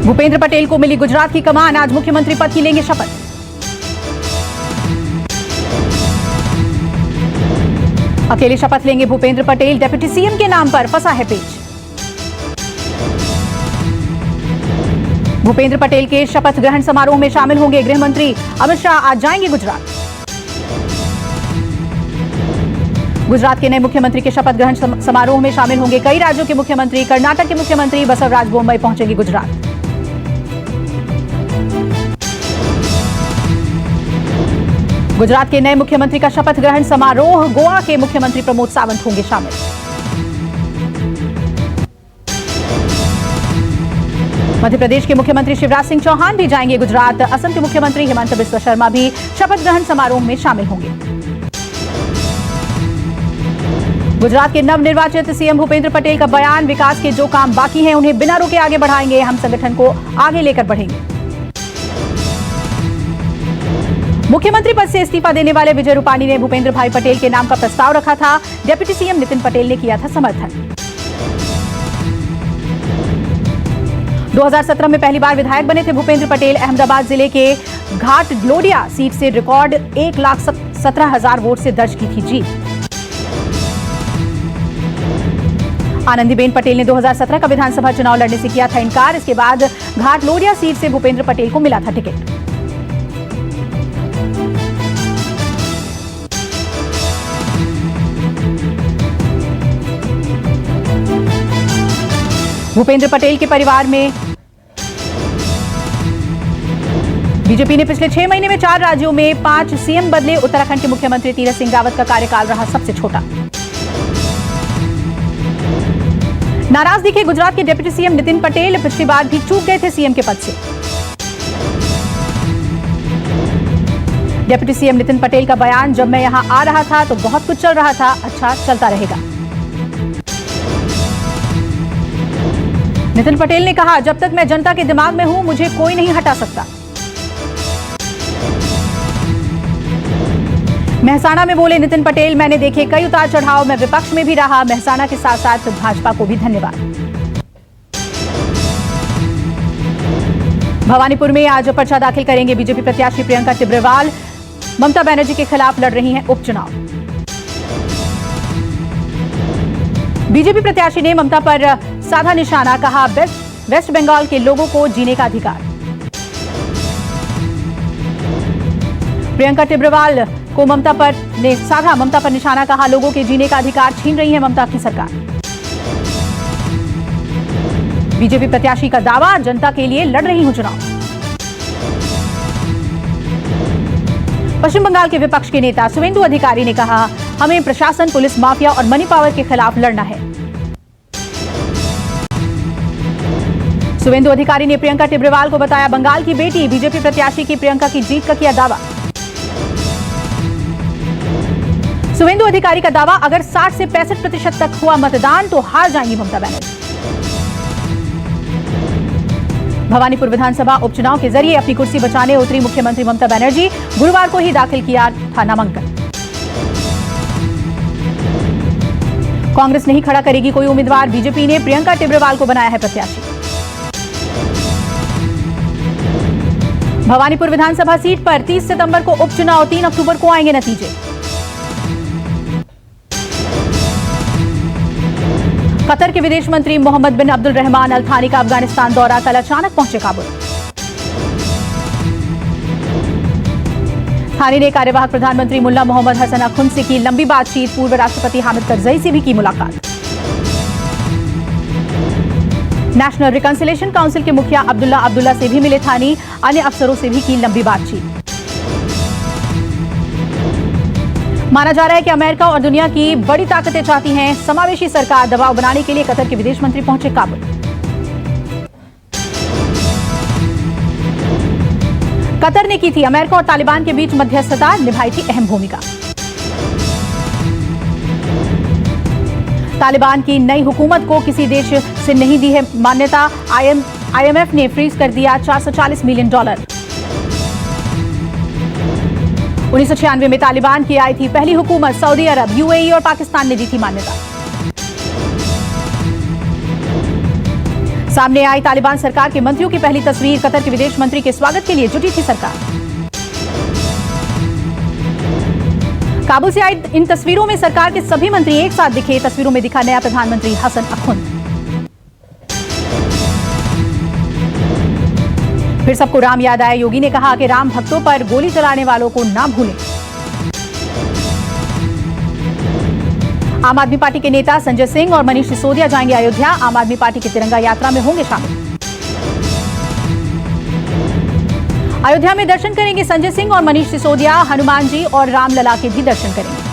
भूपेंद्र पटेल को मिली गुजरात की कमान, आज मुख्यमंत्री पद की लेंगे शपथ। अकेले शपथ लेंगे भूपेंद्र पटेल, डिप्टी सीएम के नाम पर फंसा है पेच। भूपेंद्र पटेल के शपथ ग्रहण समारोह में शामिल होंगे गृह मंत्री अमित शाह, आज जाएंगे गुजरात। गुजरात के नए मुख्यमंत्री के शपथ ग्रहण समारोह में शामिल होंगे कई राज्यों के मुख्यमंत्री। कर्नाटक के मुख्यमंत्री बसवराज बोम्मई पहुंचेंगे गुजरात। गुजरात के नए मुख्यमंत्री का शपथ ग्रहण समारोह, गोवा के मुख्यमंत्री प्रमोद सावंत होंगे शामिल। मध्य प्रदेश के मुख्यमंत्री शिवराज सिंह चौहान भी जाएंगे गुजरात। असम के मुख्यमंत्री हिमंता बिस्वा शर्मा भी शपथ ग्रहण समारोह में शामिल होंगे। गुजरात के नवनिर्वाचित सीएम भूपेंद्र पटेल का बयान, विकास के जो काम बाकी हैं उन्हें बिना रुके आगे बढ़ाएंगे, हम संगठन को आगे लेकर बढ़ेंगे। मुख्यमंत्री पद से इस्तीफा देने वाले विजय रूपाणी ने भूपेंद्र भाई पटेल के नाम का प्रस्ताव रखा था। डिप्टी सीएम नितिन पटेल ने किया था समर्थन। 2017 में पहली बार विधायक बने थे भूपेंद्र पटेल। अहमदाबाद जिले के घाट लोडिया सीट से रिकॉर्ड 1,17,000 वोट से दर्ज की थी जीत। आनंदीबेन पटेल ने 2017 का विधानसभा चुनाव लड़ने से किया था इनकार। इसके बाद घाट लोडिया सीट से भूपेंद्र पटेल को मिला था टिकट। भूपेंद्र पटेल के परिवार में बीजेपी ने पिछले 6 महीने में 4 राज्यों में 5 सीएम बदले। उत्तराखंड के मुख्यमंत्री तीरथ सिंह रावत का कार्यकाल रहा सबसे छोटा। नाराज दिखे गुजरात के डिप्टी सीएम नितिन पटेल, पिछली बार भी चूक गए थे सीएम के पद से। डिप्टी सीएम नितिन पटेल का बयान, जब मैं यहां आ रहा था तो बहुत कुछ चल रहा था, अच्छा चलता रहेगा। नितिन पटेल ने कहा, जब तक मैं जनता के दिमाग में हूं मुझे कोई नहीं हटा सकता। मेहसाणा में बोले नितिन पटेल, मैंने देखे कई उतार चढ़ाव, मैं विपक्ष में भी रहा, मेहसाणा के साथ साथ भाजपा को भी धन्यवाद। भवानीपुर में आज पर्चा दाखिल करेंगे बीजेपी प्रत्याशी प्रियंका टिब्रेवाल। ममता बनर्जी के खिलाफ लड़ रही हैं उपचुनाव। बीजेपी प्रत्याशी ने ममता पर साधा निशाना, कहा वेस्ट बंगाल के लोगों को जीने का अधिकार। प्रियंका टिब्रेवाल को ममता पर निशाना, कहा लोगों के जीने का अधिकार छीन रही है ममता की सरकार। बीजेपी प्रत्याशी का दावा, जनता के लिए लड़ रही हूं चुनाव। पश्चिम बंगाल के विपक्ष के नेता सुवेंदु अधिकारी ने कहा, हमें प्रशासन, पुलिस माफिया और मनी पावर के खिलाफ लड़ना है। सुवेंदु अधिकारी ने प्रियंका टिब्रेवाल को बताया बंगाल की बेटी। बीजेपी प्रत्याशी की प्रियंका की जीत का किया दावा। सुवेंदु अधिकारी का दावा, अगर 60 से 65% तक हुआ मतदान तो हार जाएंगी ममता बनर्जी। भवानीपुर विधानसभा उपचुनाव के जरिए अपनी कुर्सी बचाने उतरी मुख्यमंत्री ममता बनर्जी। गुरुवार को ही दाखिल किया था नामांकन। कांग्रेस नहीं खड़ा करेगी कोई उम्मीदवार, बीजेपी ने प्रियंका टिब्रेवाल को बनाया है प्रत्याशी। भवानीपुर विधानसभा सीट पर 30 सितंबर को उपचुनाव, 3 अक्टूबर को आएंगे नतीजे। कतर के विदेश मंत्री मोहम्मद बिन अब्दुल रहमान अल थानी का अफगानिस्तान दौरा, कल अचानक पहुंचे काबुल। थानी ने कार्यवाहक प्रधानमंत्री मुल्ला मोहम्मद हसन अखुंद से की लंबी बातचीत। पूर्व राष्ट्रपति हामिद करजई से भी की मुलाकात। नेशनल रिकंसिलिएशन काउंसिल के मुखिया अब्दुल्ला से भी मिले थानी। अन्य अफसरों से भी की लंबी बातचीत। माना जा रहा है कि अमेरिका और दुनिया की बड़ी ताकतें चाहती हैं समावेशी सरकार। दबाव बनाने के लिए कतर के विदेश मंत्री पहुंचे काबुल। कतर ने की थी अमेरिका और तालिबान के बीच मध्यस्थता, निभाई थी अहम भूमिका। तालिबान की नई हुकूमत को किसी देश से नहीं दी है मान्यता। आईएमएफ ने फ्रीज कर दिया $440 मिलियन। 1996 में तालिबान की आई थी पहली हुकूमत। सऊदी अरब, यूएई और पाकिस्तान ने दी थी मान्यता। सामने आई तालिबान सरकार के मंत्रियों की पहली तस्वीर। कतर के विदेश मंत्री के स्वागत के लिए जुटी थी सरकार। काबुल से आई इन तस्वीरों में सरकार के सभी मंत्री एक साथ दिखे। तस्वीरों में दिखा नया प्रधानमंत्री हसन अख्तुंद। फिर सबको राम याद आया। योगी ने कहा कि राम भक्तों पर गोली चलाने वालों को ना भूलें। आम आदमी पार्टी के नेता संजय सिंह और मनीष सिसोदिया जाएंगे अयोध्या। आम आदमी पार्टी की तिरंगा यात्रा में होंगे शामिल। अयोध्या में दर्शन करेंगे संजय सिंह और मनीष सिसोदिया। हनुमान जी और रामलला के भी दर्शन करेंगे।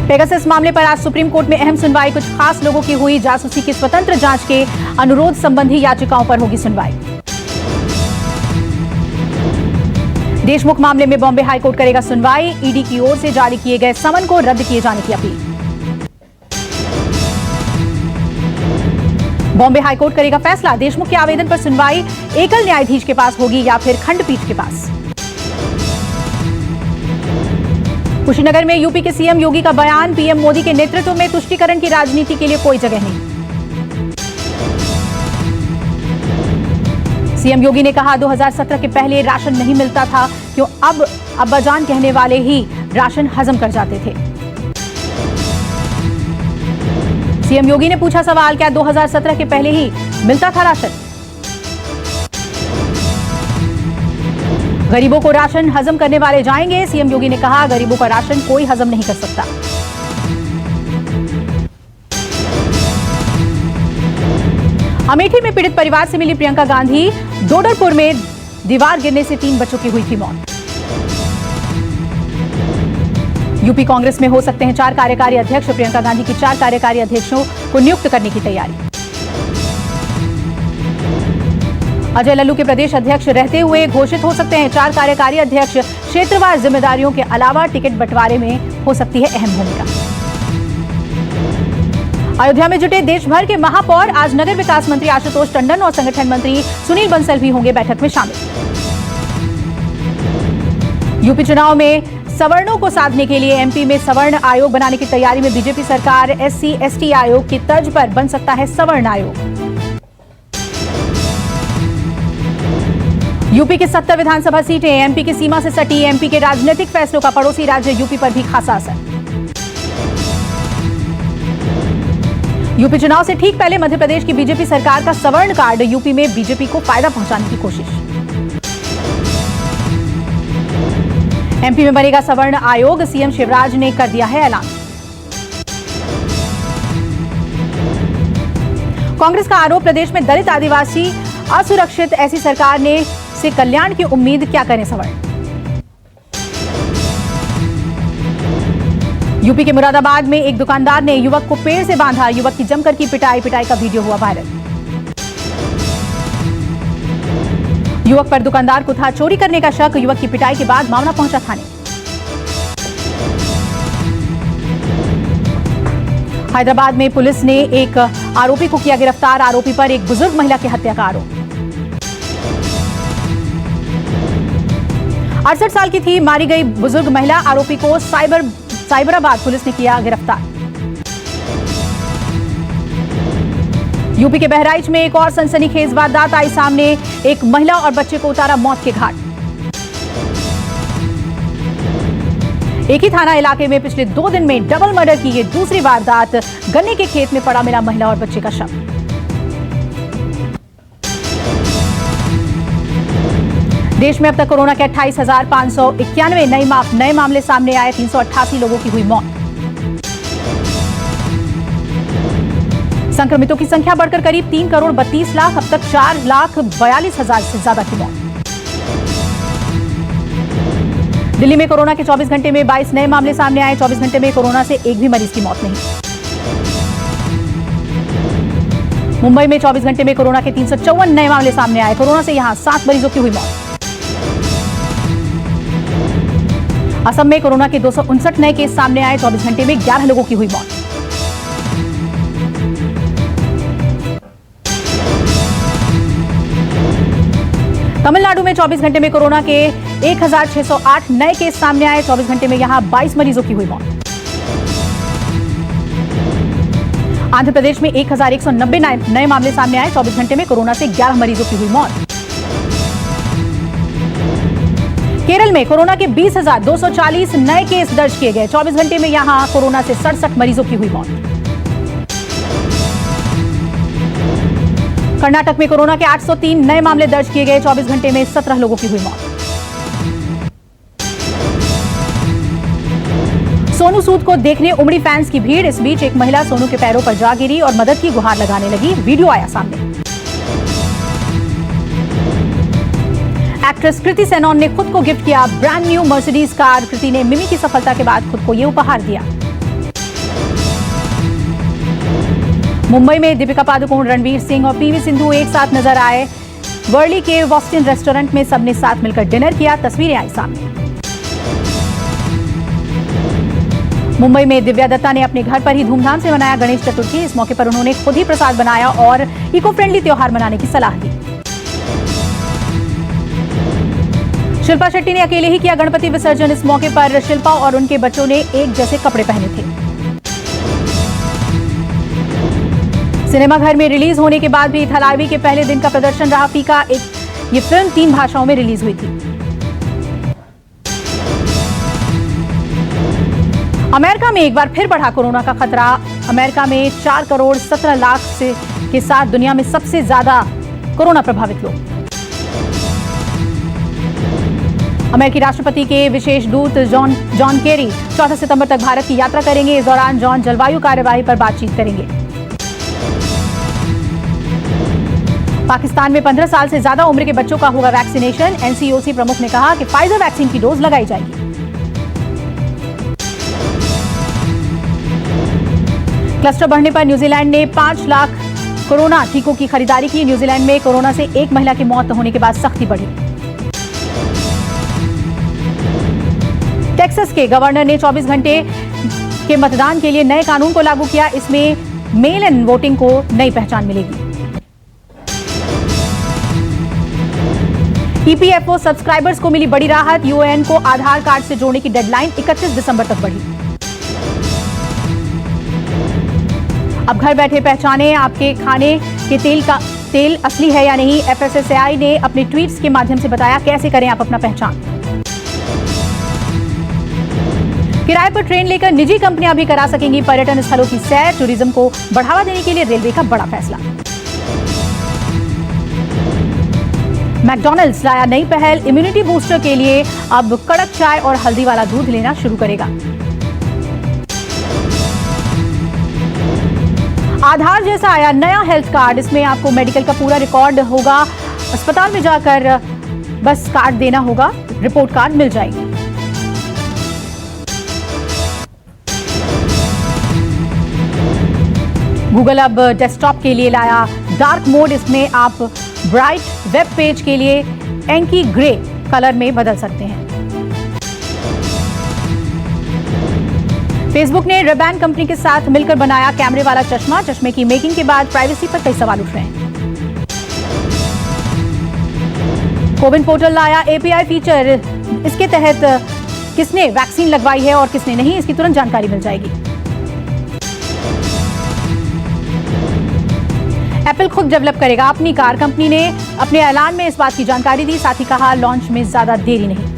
पेगासस मामले पर आज सुप्रीम कोर्ट में अहम सुनवाई। कुछ खास लोगों की हुई जासूसी की स्वतंत्र जांच के अनुरोध संबंधी याचिकाओं पर होगी सुनवाई। देशमुख मामले में बॉम्बे हाईकोर्ट करेगा सुनवाई। ईडी की ओर से जारी किए गए समन को रद्द किए जाने की अपील। बॉम्बे हाईकोर्ट करेगा फैसला। देशमुख के आवेदन पर सुनवाई एकल न्यायाधीश के पास होगी या फिर खंडपीठ के पास। कुशीनगर में यूपी के सीएम योगी का बयान। पीएम मोदी के नेतृत्व में तुष्टीकरण की राजनीति के लिए कोई जगह नहीं। सीएम योगी ने कहा 2017 के पहले राशन नहीं मिलता था, क्यों अब अब्बाजान कहने वाले ही राशन हजम कर जाते थे। सीएम योगी ने पूछा सवाल, क्या 2017 के पहले ही मिलता था राशन? गरीबों को राशन हजम करने वाले जाएंगे। सीएम योगी ने कहा गरीबों का राशन कोई हजम नहीं कर सकता। अमेठी में पीड़ित परिवार से मिली प्रियंका गांधी। डोडरपुर में दीवार गिरने से 3 बच्चों की हुई थी मौत। यूपी कांग्रेस में हो सकते हैं 4 कार्यकारी अध्यक्ष। प्रियंका गांधी की 4 कार्यकारी अध्यक्षों को नियुक्त करने की तैयारी। अजय लल्लू के प्रदेश अध्यक्ष रहते हुए घोषित हो सकते हैं 4 कार्यकारी अध्यक्ष। क्षेत्रवार जिम्मेदारियों के अलावा टिकट बंटवारे में हो सकती है अहम भूमिका। अयोध्या में जुटे देश भर के महापौर। आज नगर विकास मंत्री आशुतोष टंडन और संगठन मंत्री सुनील बंसल भी होंगे बैठक में शामिल। यूपी चुनाव में सवर्णों को साधने के लिए एमपी में सवर्ण आयोग बनाने की तैयारी में बीजेपी सरकार। SC/ST आयोग की तर्ज पर बन सकता है सवर्ण आयोग। यूपी की 70 विधानसभा सीटें एमपी की सीमा से सटी। एमपी के राजनीतिक फैसलों का पड़ोसी राज्य यूपी पर भी खासा असर। यूपी चुनाव से ठीक पहले मध्य प्रदेश की बीजेपी सरकार का सवर्ण कार्ड। यूपी में बीजेपी को फायदा पहुंचाने की कोशिश। एमपी में बनेगा सवर्ण आयोग। सीएम शिवराज ने कर दिया है ऐलान। कांग्रेस का आरोप, प्रदेश में दलित आदिवासी असुरक्षित। ऐसी सरकार ने से कल्याण की उम्मीद, क्या करें सवर्ण। यूपी के मुरादाबाद में एक दुकानदार ने युवक को पेड़ से बांधा। युवक की जमकर की पिटाई का वीडियो हुआ वायरल। युवक पर दुकानदार को था चोरी करने का शक। युवक की पिटाई के बाद मामला पहुंचा थाने। हैदराबाद में पुलिस ने एक आरोपी को किया गिरफ्तार। आरोपी पर एक बुजुर्ग महिला की हत्या का आरोप। 68 साल की थी मारी गई बुजुर्ग महिला। आरोपी को साइबराबाद पुलिस ने किया गिरफ्तार। यूपी के बहराइच में एक और सनसनीखेज वारदात आई सामने। एक महिला और बच्चे को उतारा मौत के घाट। एक ही थाना इलाके में पिछले 2 दिन में डबल मर्डर की ये दूसरी वारदात। गन्ने के खेत में पड़ा मिला महिला और बच्चे का शव। देश में अब तक कोरोना के 28,591 नए मामले सामने आए। 388 लोगों की हुई मौत। संक्रमितों की संख्या बढ़कर करीब 3 करोड़ 32 लाख। अब तक 4,42,000 से ज्यादा की मौत। दिल्ली में कोरोना के 24 घंटे में 22 नए मामले सामने आए। 24 घंटे में कोरोना से एक भी मरीज की मौत नहीं। मुंबई में 24 घंटे में कोरोना के 354 नए मामले सामने आए। कोरोना से यहां 7 मरीजों की हुई मौत। असम में कोरोना के 259 नए केस सामने आए। 24 घंटे में 11 लोगों की हुई मौत। तमिलनाडु में 24 घंटे में कोरोना के 1,608 नए केस सामने आए। 24 घंटे में यहां 22 मरीजों की हुई मौत। आंध्र प्रदेश में 1190 नए मामले सामने आए। 24 घंटे में कोरोना से 11 मरीजों की हुई मौत। केरल में कोरोना के 20,240 नए केस दर्ज किए गए। 24 घंटे में यहां कोरोना से 67 मरीजों की हुई मौत। कर्नाटक में कोरोना के 803 नए मामले दर्ज किए गए। 24 घंटे में 17 लोगों की हुई मौत। सोनू सूद को देखने उमड़ी फैंस की भीड़। इस बीच एक महिला सोनू के पैरों पर जा गिरी और मदद की गुहार लगाने लगी। वीडियो आया सामने। एक्ट्रेस कृति सेनन ने खुद को गिफ्ट किया ब्रांड न्यू मर्सिडीज कार। कृति ने मिमी की सफलता के बाद खुद को यह उपहार दिया। मुंबई में दीपिका पादुकोण, रणवीर सिंह और पीवी सिंधु एक साथ नजर आए। वर्ली के वॉस्टिन रेस्टोरेंट में सबने साथ मिलकर डिनर किया। तस्वीरें आई सामने। मुंबई में दिव्या दत्ता ने अपने घर पर ही धूमधाम से मनाया गणेश चतुर्थी। इस मौके पर उन्होंने खुद ही प्रसाद बनाया और इको फ्रेंडली त्योहार मनाने की सलाह दी। शिल्पा शेट्टी ने अकेले ही किया गणपति विसर्जन। इस मौके पर शिल्पा और उनके बच्चों ने एक जैसे कपड़े पहने थे। सिनेमा घर में रिलीज होने के बाद भी थलावी के पहले दिन का प्रदर्शन रहा फीका। ये फिल्म 3 भाषाओं में रिलीज हुई थी। अमेरिका में एक बार फिर बढ़ा कोरोना का खतरा। अमेरिका में 4 करोड़ 17 लाख के साथ दुनिया में सबसे ज्यादा कोरोना प्रभावित लोग। अमेरिकी राष्ट्रपति के विशेष दूत जॉन केरी 14 सितंबर तक भारत की यात्रा करेंगे। इस दौरान जॉन जलवायु कार्यवाही पर बातचीत करेंगे। पाकिस्तान में 15 साल से ज्यादा उम्र के बच्चों का होगा वैक्सीनेशन। एनसीओसी प्रमुख ने कहा कि फाइजर वैक्सीन की डोज लगाई जाएगी। क्लस्टर बढ़ने पर न्यूजीलैंड ने 5 लाख कोरोना टीकों की खरीदारी की। न्यूजीलैंड में कोरोना से एक महिला की मौत होने के बाद सख्ती बढ़ी। टेक्सास के गवर्नर ने 24 घंटे के मतदान के लिए नए कानून को लागू किया। इसमें मेल इन वोटिंग को नई पहचान मिलेगी। ईपीएफओ सब्सक्राइबर्स को मिली बड़ी राहत। यूएएन को आधार कार्ड से जोड़ने की डेडलाइन 31 दिसंबर तक बढ़ी। अब घर बैठे पहचाने आपके खाने के तेल असली है या नहीं। एफएसएसएआई ने अपने ट्वीट्स के माध्यम से बताया कैसे करें आप अपना पहचान। किराए पर ट्रेन लेकर निजी कंपनियां भी करा सकेंगी पर्यटन स्थलों की सैर। टूरिज्म को बढ़ावा देने के लिए रेलवे का बड़ा फैसला। मैकडॉनल्ड्स लाया नई पहल। इम्यूनिटी बूस्टर के लिए अब कड़क चाय और हल्दी वाला दूध लेना शुरू करेगा। आधार जैसा आया नया हेल्थ कार्ड। इसमें आपको मेडिकल का पूरा रिकॉर्ड होगा। अस्पताल में जाकर बस कार्ड देना होगा, रिपोर्ट कार्ड मिल जाएगी। गूगल अब डेस्कटॉप के लिए लाया डार्क मोड। इसमें आप ब्राइट वेब पेज के लिए एंकी ग्रे कलर में बदल सकते हैं। फेसबुक ने रेबैन कंपनी के साथ मिलकर बनाया कैमरे वाला चश्मा। चश्मे की मेकिंग के बाद प्राइवेसी पर कई सवाल उठ रहे हैं। कोविन पोर्टल लाया एपीआई फीचर। इसके तहत किसने वैक्सीन लगवाई है और किसने नहीं, इसकी तुरंत जानकारी मिल जाएगी। एप्पल खुद डेवलप करेगा अपनी कार। कंपनी ने अपने ऐलान में इस बात की जानकारी दी। साथ ही कहा लॉन्च में ज्यादा देरी नहीं।